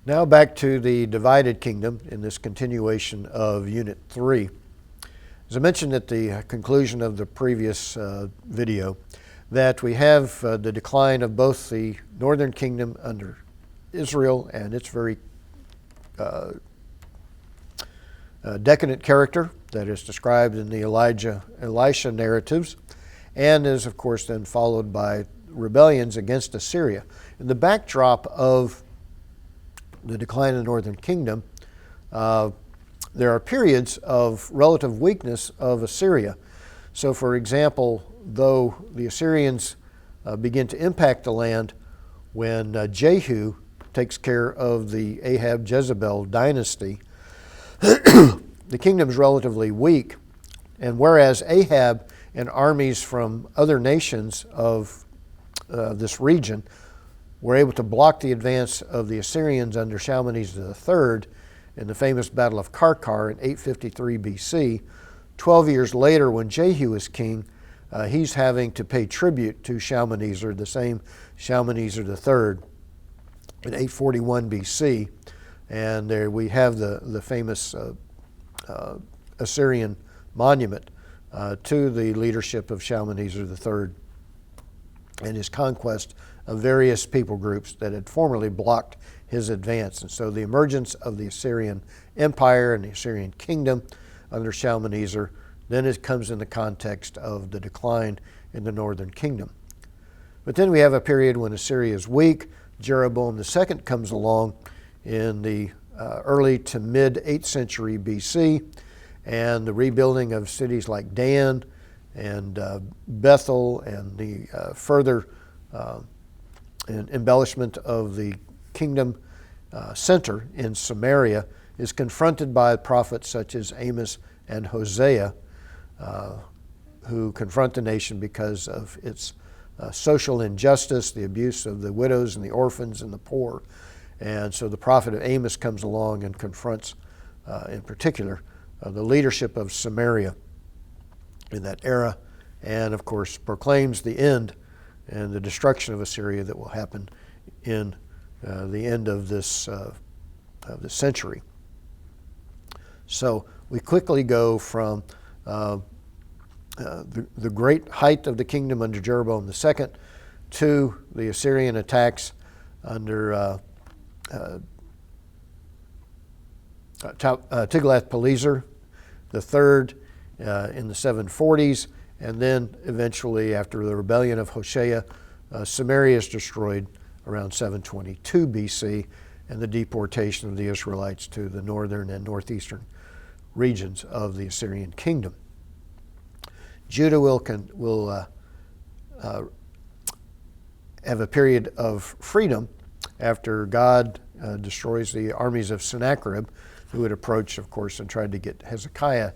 Now back to the divided kingdom in this continuation of Unit 3. As I mentioned at the conclusion of the previous video, that we have the decline of both the northern kingdom under Israel and its very decadent character that is described in the Elisha narratives, and is of course then followed by rebellions against Assyria. In the backdrop of the decline of the northern kingdom, there are periods of relative weakness of Assyria. So for example, though the Assyrians begin to impact the land when Jehu takes care of the Ahab-Jezebel dynasty, the kingdom is relatively weak. And whereas Ahab and armies from other nations of this region were able to block the advance of the Assyrians under Shalmaneser III in the famous Battle of Karkar in 853 BC, 12 years later when Jehu is king, he's having to pay tribute to Shalmaneser, the same Shalmaneser III, in 841 BC. And there we have the famous Assyrian monument to the leadership of Shalmaneser III and his conquest of various people groups that had formerly blocked his advance. And so the emergence of the Assyrian Empire and the Assyrian kingdom under Shalmaneser, then it comes in the context of the decline in the northern kingdom. But then we have a period when Assyria is weak. Jeroboam II comes along in the early to mid 8th century BC, and the rebuilding of cities like Dan and Bethel and the further embellishment of the kingdom center in Samaria is confronted by prophets such as Amos and Hosea, who confront the nation because of its social injustice, the abuse of the widows and the orphans and the poor. And so the prophet of Amos comes along and confronts, in particular, the leadership of Samaria in that era, and of course proclaims the end and the destruction of Assyria that will happen in the end of this century. So we quickly go from the great height of the kingdom under Jeroboam II to the Assyrian attacks under Tiglath-Pileser III in the 740s, and then eventually after the rebellion of Hoshea, Samaria is destroyed around 722 BC, and the deportation of the Israelites to the northern and northeastern regions of the Assyrian kingdom. Judah will have a period of freedom after God destroys the armies of Sennacherib, who had approached, of course, and tried to get Hezekiah.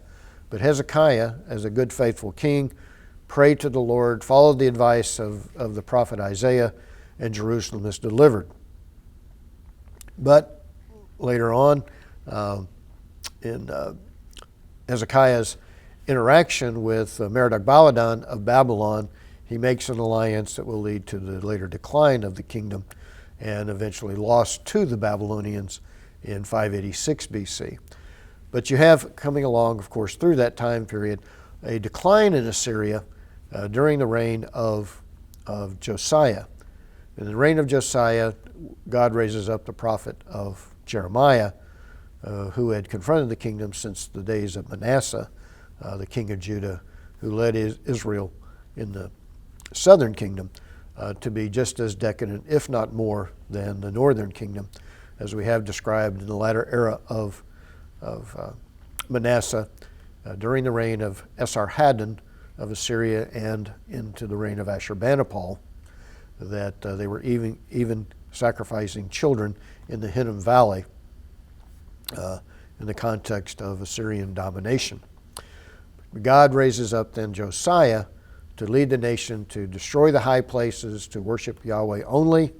But Hezekiah, as a good, faithful king, prayed to the Lord, followed the advice of the prophet Isaiah, and Jerusalem is delivered. But later on, in Hezekiah's interaction with Merodach-Baladan of Babylon, he makes an alliance that will lead to the later decline of the kingdom and eventually lost to the Babylonians in 586 BC. But you have coming along, of course, through that time period, a decline in Assyria during the reign of Josiah. In the reign of Josiah, God raises up the prophet of Jeremiah, who had confronted the kingdom since the days of Manasseh, the king of Judah, who led Israel in the southern kingdom to be just as decadent, if not more, than the northern kingdom, as we have described in the latter era of Manasseh during the reign of Esarhaddon of Assyria and into the reign of Ashurbanipal, that they were even sacrificing children in the Hinnom Valley in the context of Assyrian domination. God raises up then Josiah to lead the nation to destroy the high places, to worship Yahweh only,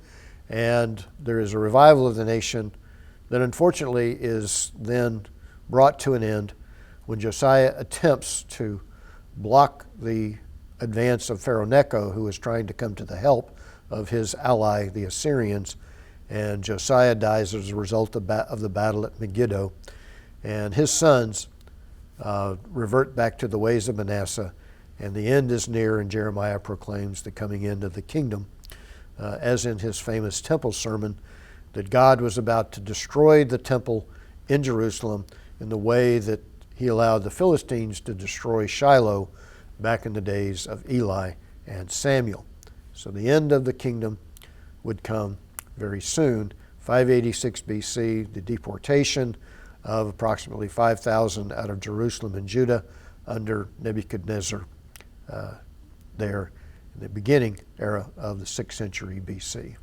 and there is a revival of the nation that unfortunately is then brought to an end when Josiah attempts to block the advance of Pharaoh Necho, who is trying to come to the help of his ally, the Assyrians, and Josiah dies as a result of the battle at Megiddo, and his sons revert back to the ways of Manasseh, and the end is near, and Jeremiah proclaims the coming end of the kingdom, as in his famous temple sermon, that God was about to destroy the temple in Jerusalem in the way that he allowed the Philistines to destroy Shiloh back in the days of Eli and Samuel. So the end of the kingdom would come very soon. 586 BC, the deportation of approximately 5,000 out of Jerusalem and Judah under Nebuchadnezzar there in the beginning era of the 6th century BC.